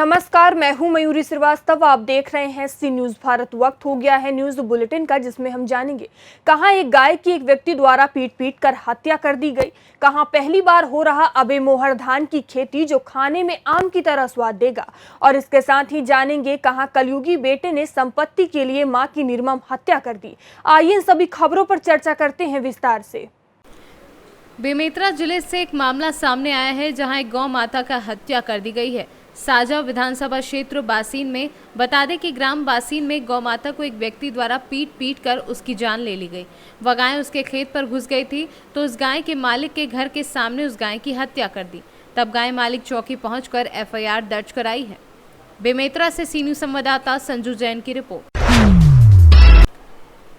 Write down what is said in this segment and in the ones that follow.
नमस्कार, मैं हूं मयूरी श्रीवास्तव। आप देख रहे हैं सी न्यूज भारत। वक्त हो गया है न्यूज बुलेटिन का, जिसमें हम जानेंगे कहां एक गाय की एक व्यक्ति द्वारा पीट कर हत्या कर दी गई, कहां पहली बार हो रहा अबे मोहर धान की खेती जो खाने में आम की तरह स्वाद देगा, और इसके साथ ही जानेंगे कहां कलयुगी बेटे ने संपत्ति के लिए मां की निर्मम हत्या कर दी। आइए इन सभी खबरों पर चर्चा करते हैं विस्तार से। बेमेतरा जिले से एक मामला सामने आया है जहां एक गौ माता का हत्या कर दी गई है। साजा विधानसभा क्षेत्र बासीन में बता दें कि ग्राम बासीन में गौ माता को एक व्यक्ति द्वारा पीट कर उसकी जान ले ली गई। वह गाय उसके खेत पर घुस गई थी तो उस गाय के मालिक के घर के सामने उस गाय की हत्या कर दी। तब गाय मालिक चौकी पहुंचकर एफआईआर दर्ज कराई है। बेमेतरा से सी न्यूज संवाददाता संजू जैन की रिपोर्ट।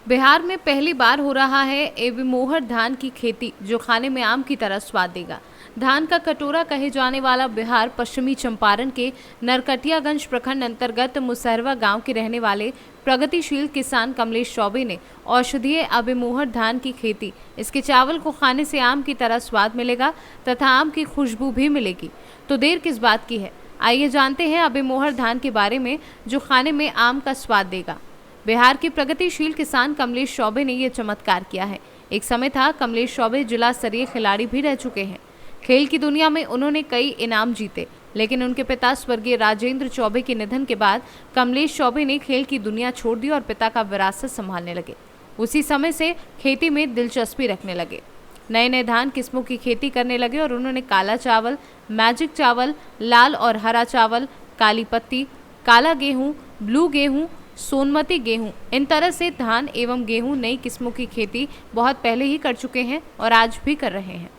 बिहार में पहली बार हो रहा है अबे मोहर धान की खेती जो खाने में आम की तरह स्वाद देगा। धान का कटोरा कहे जाने वाला बिहार पश्चिमी चंपारण के नरकटियागंज प्रखंड अंतर्गत मुसहरवा गांव के रहने वाले प्रगतिशील किसान कमलेश चौबे ने औषधीय अबे मोहर धान की खेती, इसके चावल को खाने से आम की तरह स्वाद मिलेगा तथा आम की खुशबू भी मिलेगी। तो देर किस बात की है, आइए जानते हैं अबे मोहर धान के बारे में जो खाने में आम का स्वाद देगा। बिहार के प्रगतिशील किसान कमलेश चौबे ने यह चमत्कार किया है। एक समय था कमलेश चौबे जिला स्तरीय खिलाड़ी भी रह चुके हैं। खेल की दुनिया में उन्होंने कई इनाम जीते, लेकिन उनके पिता स्वर्गीय राजेंद्र चौबे के निधन के बाद कमलेश चौबे ने खेल की दुनिया छोड़ दी और पिता का विरासत संभालने लगे। उसी समय से खेती में दिलचस्पी रखने लगे। नए नए धान किस्मों की खेती करने लगे और उन्होंने काला चावल, मैजिक चावल, लाल और हरा चावल, काली पत्ती, काला गेहूँ, ब्लू गेहूँ, सोनमती गेहूं, इन तरह से धान एवं गेहूं नई किस्मों की खेती बहुत पहले ही कर चुके हैं और आज भी कर रहे हैं।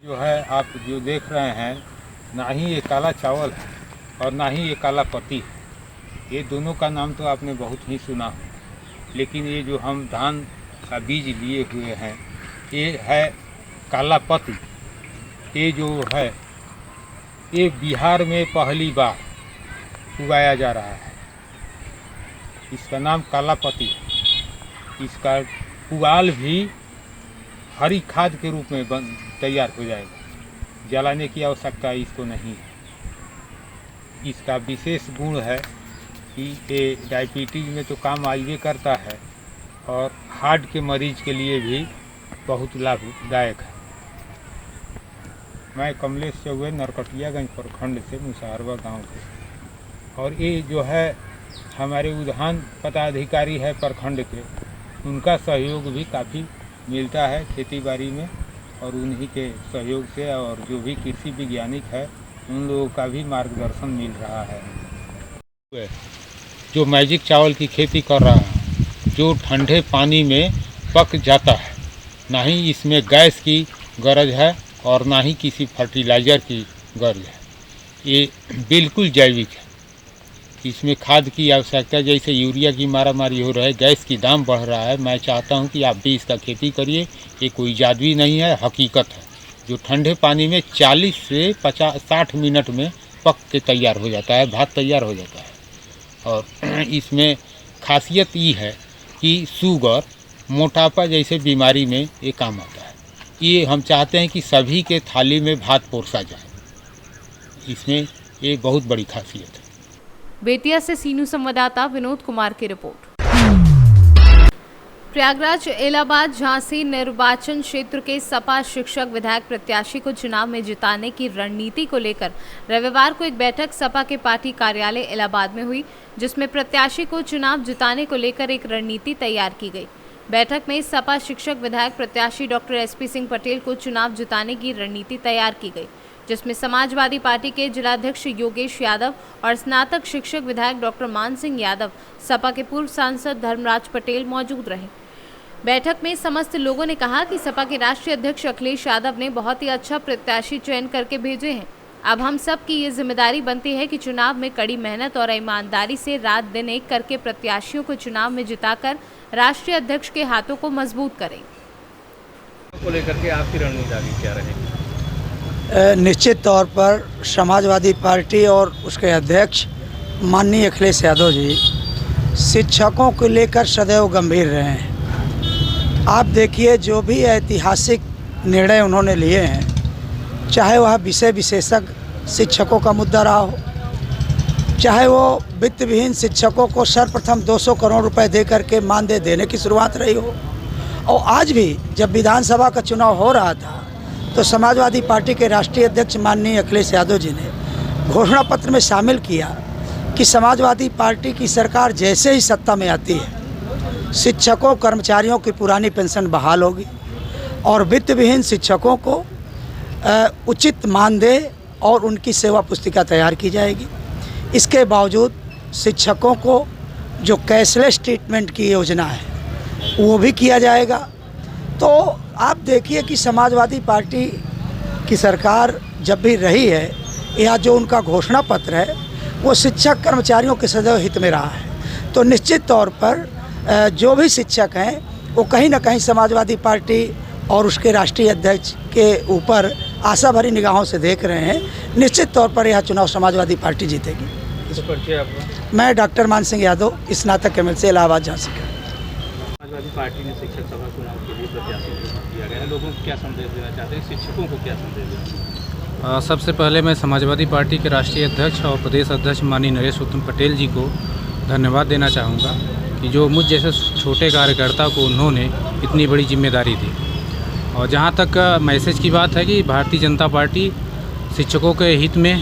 जो है आप जो देख रहे हैं, ना ही ये काला चावल है और ना ही ये काला पत्ती है। ये दोनों का नाम तो आपने बहुत ही सुना हो, लेकिन ये जो हम धान का बीज लिए हुए हैं ये है काला पत्ती। ये जो है ये बिहार में पहली बार उगाया जा रहा है। इसका नाम काला पत्ती है। इसका पुआल भी हरी खाद के रूप में तैयार हो जाएगा। जलाने की आवश्यकता इसको नहीं है। इसका विशेष गुण है कि ये डायबिटीज में तो काम आइए करता है और हार्ट के मरीज के लिए भी बहुत लाभदायक है। मैं कमलेश चौबे नरकटियागंज प्रखंड से मुसहरवा गांव से, और ये जो है हमारे उद्यान पदाधिकारी है प्रखंड के, उनका सहयोग भी काफ़ी मिलता है खेती बाड़ी में, और उन्हीं के सहयोग से और जो भी कृषि वैज्ञानिक है उन लोगों का भी मार्गदर्शन मिल रहा है। जो मैजिक चावल की खेती कर रहा है जो ठंडे पानी में पक जाता है, ना ही इसमें गैस की गरज है और ना ही किसी फर्टिलाइज़र की गरज है। ये बिल्कुल जैविक है। इसमें खाद की आवश्यकता, जैसे यूरिया की मारामारी हो रहा है, गैस की दाम बढ़ रहा है, मैं चाहता हूं कि आप भी इसका खेती करिए। ये कोई जादुई नहीं है, हकीकत है। जो ठंडे पानी में 40 से 50-60 मिनट में पक के तैयार हो जाता है, भात तैयार हो जाता है। और इसमें खासियत ये है कि शुगर, मोटापा जैसे बीमारी में ये काम आता है। ये हम चाहते हैं कि सभी के थाली में भात परोसा जाए। इसमें ये बहुत बड़ी खासियत है। बेतिया से सी न्यूज संवाददाता विनोद कुमार की रिपोर्ट। प्रयागराज इलाहाबाद झांसी निर्वाचन क्षेत्र के सपा शिक्षक विधायक प्रत्याशी को चुनाव में जिताने की रणनीति को लेकर रविवार को एक बैठक सपा के पार्टी कार्यालय इलाहाबाद में हुई, जिसमें प्रत्याशी को चुनाव जिताने को लेकर एक रणनीति तैयार की गई। बैठक में सपा शिक्षक विधायक प्रत्याशी डॉक्टर एसपी सिंह पटेल को चुनाव जिताने की रणनीति तैयार की गई, जिसमें समाजवादी पार्टी के जिलाध्यक्ष योगेश यादव और स्नातक शिक्षक विधायक डॉक्टर मान सिंह यादव, सपा के पूर्व सांसद धर्मराज पटेल मौजूद रहे। बैठक में समस्त लोगों ने कहा कि सपा के राष्ट्रीय अध्यक्ष अखिलेश यादव ने बहुत ही अच्छा प्रत्याशी चयन करके भेजे हैं। अब हम सब की ये जिम्मेदारी बनती है कि चुनाव में कड़ी मेहनत और ईमानदारी से रात दिन एक करके प्रत्याशियों को चुनाव में जिताकर राष्ट्रीय अध्यक्ष के हाथों को मजबूत करें। को लेकर के आपकी रणनीति क्या रहेगी? निश्चित तौर पर समाजवादी पार्टी और उसके अध्यक्ष माननीय अखिलेश यादव जी शिक्षकों को लेकर सदैव गंभीर रहे हैं। आप देखिए, जो भी ऐतिहासिक निर्णय उन्होंने लिए हैं, चाहे वह विषय विशेषज्ञ शिक्षकों का मुद्दा रहा हो, चाहे वो वित्त विहीन शिक्षकों को सर्वप्रथम 200 करोड़ रुपए दे करके मानदेय देने की शुरुआत रही हो, और आज भी जब विधानसभा का चुनाव हो रहा था तो समाजवादी पार्टी के राष्ट्रीय अध्यक्ष माननीय अखिलेश यादव जी ने घोषणा पत्र में शामिल किया कि समाजवादी पार्टी की सरकार जैसे ही सत्ता में आती है शिक्षकों कर्मचारियों की पुरानी पेंशन बहाल होगी और वित्त विहीन शिक्षकों को उचित मानदेय और उनकी सेवा पुस्तिका तैयार की जाएगी। इसके बावजूद शिक्षकों को जो कैशलेस ट्रीटमेंट की योजना है वो भी किया जाएगा। तो आप देखिए कि समाजवादी पार्टी की सरकार जब भी रही है या जो उनका घोषणा पत्र है वो शिक्षक कर्मचारियों के सदैव हित में रहा है। तो निश्चित तौर पर जो भी शिक्षक हैं वो कहीं ना कहीं समाजवादी पार्टी और उसके राष्ट्रीय अध्यक्ष के ऊपर आशा भरी निगाहों से देख रहे हैं। निश्चित तौर पर यह चुनाव समाजवादी पार्टी जीतेगी। तो परिचय आपका? मैं डॉक्टर मान सिंह यादव, स्नातक MLC इलाहाबाद झांसी का। समाजवादी पार्टी ने शिक्षक सभा चुनाव के लिए प्रत्याशी किया गया है, लोगों को क्या संदेश देना चाहते हैं, शिक्षकों को क्या संदेश देना? सबसे पहले मैं समाजवादी पार्टी के राष्ट्रीय अध्यक्ष और प्रदेश अध्यक्ष माननीय नरेश उत्तम पटेल जी को धन्यवाद देना चाहूँगा कि जो मुझ जैसे छोटे कार्यकर्ता को उन्होंने इतनी बड़ी जिम्मेदारी दी। और जहाँ तक मैसेज की बात है कि भारतीय जनता पार्टी शिक्षकों के हित में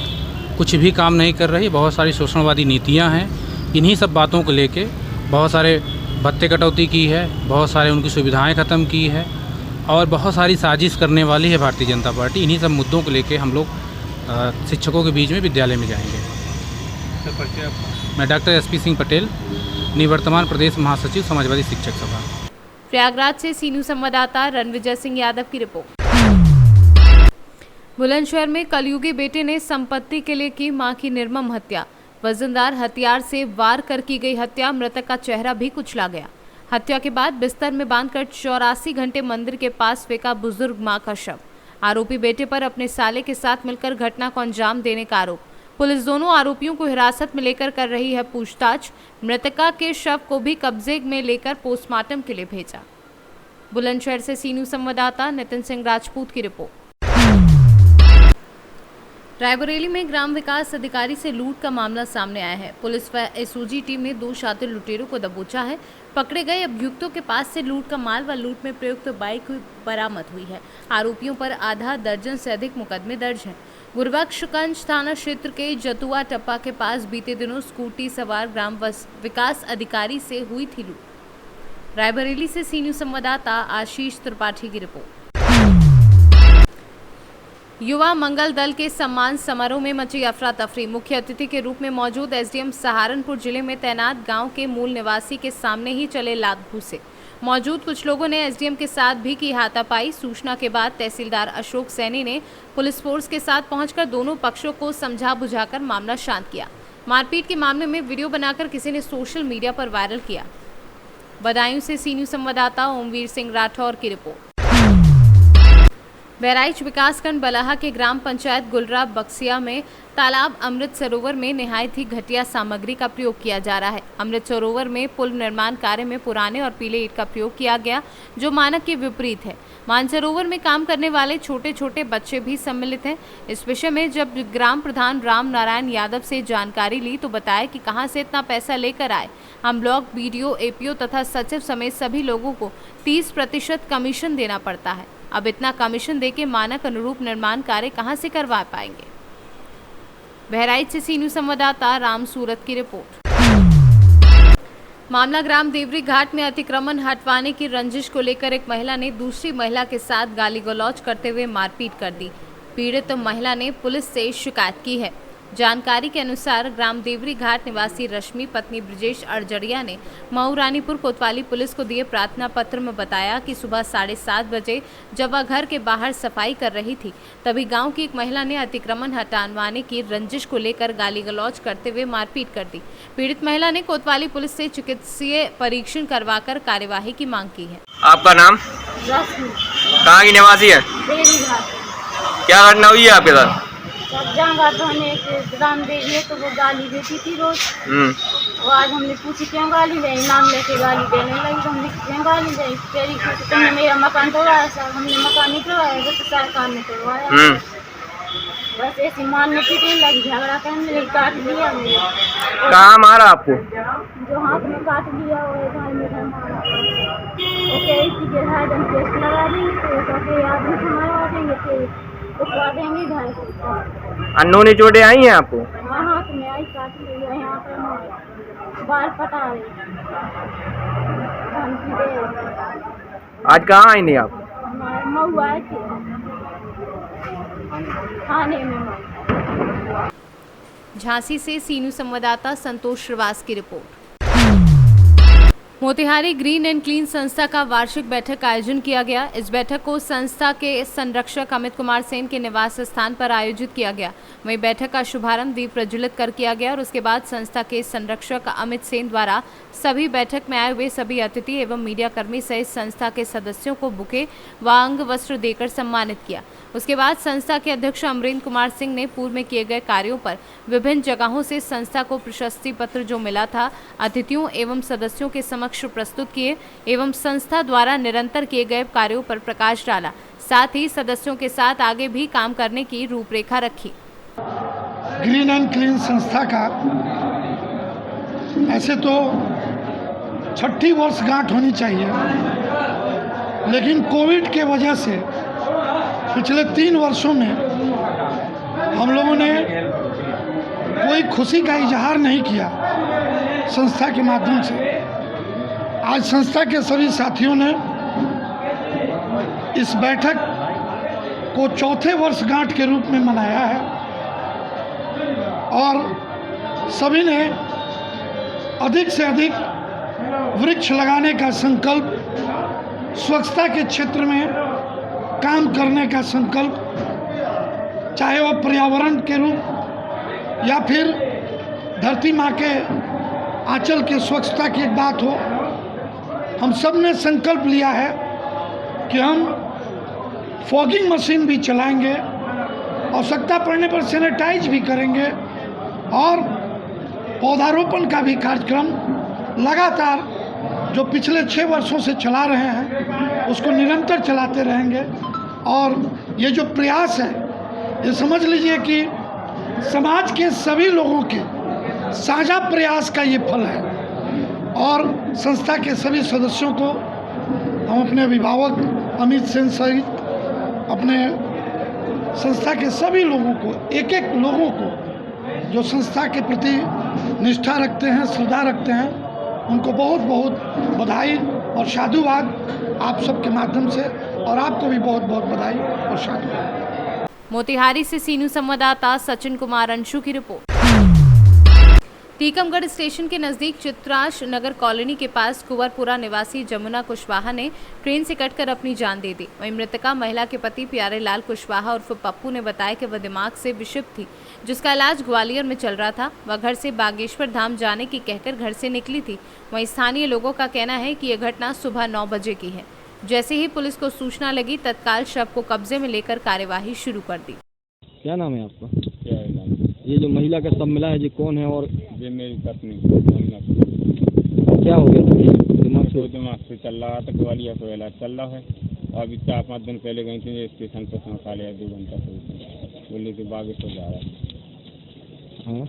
कुछ भी काम नहीं कर रही, बहुत सारी शोषणवादी नीतियाँ हैं। इन्हीं सब बातों को लेके बहुत सारे भत्ते कटौती की है, बहुत सारे उनकी सुविधाएं ख़त्म की है और बहुत सारी साजिश करने वाली है भारतीय जनता पार्टी। इन्हीं सब मुद्दों को लेके हम लोग शिक्षकों के बीच में विद्यालय में जाएंगे। सर परिचय आपका? मैं डॉक्टर SP सिंह पटेल, निवर्तमान प्रदेश महासचिव समाजवादी शिक्षक सभा। प्रयागराज से सीनू संवाददाता रणविजय सिंह यादव की रिपोर्ट। बुलंदशहर में कलयुगी बेटे ने संपत्ति के लिए की मां की निर्मम हत्या। वजनदार हथियार से वार कर की गई हत्या, मृतक का चेहरा भी कुचला गया। हत्या के बाद बिस्तर में बांधकर 84 घंटे मंदिर के पास फेंका बुजुर्ग मां का शव। आरोपी बेटे पर अपने साले के साथ मिलकर घटना को अंजाम देने का आरोप। पुलिस दोनों आरोपियों को हिरासत में लेकर कर रही है पूछताछ। मृतका के शव को भी कब्जे में लेकर पोस्टमार्टम के लिए भेजा। बुलंदशहर से सीनू संवाददाता नितिन सिंह राजपूत की रिपोर्ट। रायबरेली में ग्राम विकास अधिकारी से लूट का मामला सामने आया है। पुलिस व SOG टीम ने 2 शातिर लुटेरों को दबोचा है। पकड़े गए अभियुक्तों के पास से लूट का माल व लूट में प्रयुक्त बाइक बरामद हुई है। आरोपियों पर आधा दर्जन से अधिक मुकदमे दर्ज हैं। गुरबख्शगंज थाना क्षेत्र के जतुआ टप्पा के पास बीते दिनों स्कूटी सवार ग्राम विकास अधिकारी से हुई थी लूट। रायबरेली से सीनियर संवाददाता आशीष त्रिपाठी की रिपोर्ट। युवा मंगल दल के सम्मान समारोह में मची अफरा तफरी। मुख्य अतिथि के रूप में मौजूद SDM सहारनपुर जिले में तैनात गांव के मूल निवासी के सामने ही चले लात घूसे। मौजूद कुछ लोगों ने SDM के साथ भी की हाथापाई। सूचना के बाद तहसीलदार अशोक सैनी ने पुलिस फोर्स के साथ पहुंचकर दोनों पक्षों को समझा बुझाकर मामला शांत किया। मारपीट के मामले में वीडियो बनाकर किसी ने सोशल मीडिया पर वायरल किया। बदायूं से सीनियर संवाददाता ओमवीर सिंह राठौर की रिपोर्ट। बहराइच विकासखंड बलाहा के ग्राम पंचायत गुलरा बक्सिया में तालाब अमृत सरोवर में निहायत ही घटिया सामग्री का प्रयोग किया जा रहा है। अमृत सरोवर में पुल निर्माण कार्य में पुराने और पीले ईंट का प्रयोग किया गया, जो मानक के विपरीत है। मानसरोवर में काम करने वाले छोटे छोटे बच्चे भी सम्मिलित हैं। इस विषय में जब ग्राम प्रधान राम नारायण यादव से जानकारी ली तो बताया कि कहां से इतना पैसा लेकर आए। हम ब्लॉक BDO APO तथा सचिव समेत सभी लोगों को 30% कमीशन देना पड़ता है। अब इतना कमीशन देके मानक अनुरूप निर्माण कार्य कहां से करवा पाएंगे। बहराइच से सीनियर संवाददाता राम सूरत की रिपोर्ट। मामला ग्राम देवरी घाट में अतिक्रमण हटवाने की रंजिश को लेकर एक महिला ने दूसरी महिला के साथ गाली गलौज करते हुए मारपीट कर दी। पीड़ित महिला ने पुलिस से शिकायत की है। जानकारी के अनुसार ग्राम देवरी घाट निवासी रश्मि पत्नी ब्रिजेश अड़जड़िया ने मऊ रानीपुर कोतवाली पुलिस को दिए प्रार्थना पत्र में बताया कि सुबह 7:30 बजे जब वह घर के बाहर सफाई कर रही थी, तभी गांव की एक महिला ने अतिक्रमण हटाने की रंजिश को लेकर गाली गलौज करते हुए मारपीट कर दी। पीड़ित महिला ने कोतवाली पुलिस से चिकित्सीय परीक्षण करवाकर कार्यवाही की मांग की है। आपका नाम? कहाँ की निवासी है? क्या घटना हुई है आपके साथ? ग्राम देवी है तो वो गाली देती थी रोज। वो आज हमने पूछी क्यों गाली दे, नाम लेके गाली देने लगी। तो हमने क्यों गाली दे, तुमने मेरा मकान तोड़वाया। सर हमने मकान नहीं तोड़वाया, तो सरकार ने तोड़वाया। बस ऐसी मारने पीटने लगी, झगड़ा करने लगी, काट लिया मुझे। कहाँ मारा आपको? जो हाथ में काट लिया वो घर में था मारा। ओके, इसी के हाथ हम केस लगा देंगे, तो ओके आदमी से मरवा देंगे, फिर उठवा देंगे घर से। अनहोनी चोटें आई हैं आपको? हाँ, हाथ में आई, काट लिया, यहाँ पर मारा, बाल पटा रही, धमकी दे रही। आज कहाँ आई नहीं आप? हमारे मऊ आए थे थाने में मऊ। झांसी से सीनू संवाददाता संतोष श्रीवास की report. Motihari green and clean संस्था का वार्षिक बैठक का आयोजन किया गया। इस बैठक को संस्था के संरक्षक अमित कुमार सेन के निवास स्थान पर आयोजित किया गया। वहीं बैठक का शुभारंभ दीप प्रज्वलित कर किया गया और उसके बाद संस्था के संरक्षक अमित सेन द्वारा सभी बैठक में आए हुए सभी अतिथि एवं मीडिया कर्मी सहित संस्था के सदस्यों को बुके व अंग वस्त्र देकर सम्मानित किया। उसके बाद संस्था के अध्यक्ष अमरेंद्र कुमार सिंह ने पूर्व में किए गए कार्यों पर विभिन्न जगहों से संस्था को प्रशस्ति पत्र जो मिला था अतिथियों एवं सदस्यों के समक्ष प्रस्तुत किए एवं संस्था द्वारा निरंतर किए गए कार्यों पर प्रकाश डाला। साथ ही सदस्यों के साथ आगे भी काम करने की रूपरेखा रखी। ग्रीन एंड क्लीन संस्था का ऐसे तो 6ठी वर्षगांठ होनी चाहिए, लेकिन कोविड के वजह से पिछले 3 वर्षों में हम लोगों ने कोई खुशी का इजहार नहीं किया संस्था के माध्यम से। आज संस्था के सभी साथियों ने इस बैठक को 4थे वर्षगांठ के रूप में मनाया है और सभी ने अधिक से अधिक वृक्ष लगाने का संकल्प, स्वच्छता के क्षेत्र में काम करने का संकल्प, चाहे वो पर्यावरण के रूप या फिर धरती माँ के आंचल के स्वच्छता की एक बात हो, हम सब ने संकल्प लिया है कि हम फॉगिंग मशीन भी चलाएंगे, आवश्यकता पड़ने पर सैनिटाइज भी करेंगे और पौधारोपण का भी कार्यक्रम लगातार जो पिछले 6 वर्षों से चला रहे हैं उसको निरंतर चलाते रहेंगे। और ये जो प्रयास है ये समझ लीजिए कि समाज के सभी लोगों के साझा प्रयास का ये फल है और संस्था के सभी सदस्यों को हम अपने अभिभावक अमित सेन सहित अपने संस्था के सभी लोगों को, एक एक लोगों को जो संस्था के प्रति निष्ठा रखते हैं, श्रद्धा रखते हैं, उनको बहुत बहुत बधाई और साधुवाद आप सबके माध्यम से, और आपको भी बहुत बहुत बधाई और साधुवाद। मोतिहारी से सीनू संवाददाता सचिन कुमार अंशु की रिपोर्ट। टीकमगढ़ स्टेशन के नजदीक चित्राश नगर कॉलोनी के पास कुंवरपुरा निवासी जमुना कुशवाहा ने ट्रेन से कटकर अपनी जान दे दी। वहीं मृतका महिला के पति प्यारे लाल कुशवाहा उर्फ पप्पू ने बताया कि वह दिमाग से विक्षिप्त थी, जिसका इलाज ग्वालियर में चल रहा था। वह घर से बागेश्वर धाम जाने की कहकर घर से निकली थी। वहीं स्थानीय लोगों का कहना है कि यह घटना सुबह 9 बजे की है। जैसे ही पुलिस को सूचना लगी, तत्काल शव को कब्जे में लेकर कार्यवाही शुरू कर दी। क्या नाम है आपका? ये जो महिला का शव मिला है ये कौन है? और ये मेरी पत्नी। क्या हो गया? दिमाग से चल रहा था, ग्वालियर को इलाज चल रहा है। और अभी 4-5 दिन पहले गई थी स्टेशन पर, समझा लिया 2 घंटा से बोले कि बागेश्वर जा रहा है। हाँ,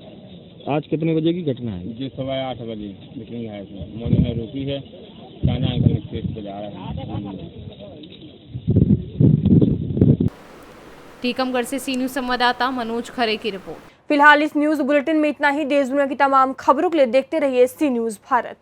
आज कितने बजे की घटना है? जी सुबह 8 बजे निकली है। मोनी ने रोकी है, कान्हा एक्सप्रेस पे जा रहा है। टीकमगढ़ से सीनू संवाददाता मनोज खरे की रिपोर्ट। फिलहाल इस न्यूज बुलेटिन में इतना ही। देश दुनिया की तमाम खबरों के लिए देखते रहिए सी न्यूज भारत।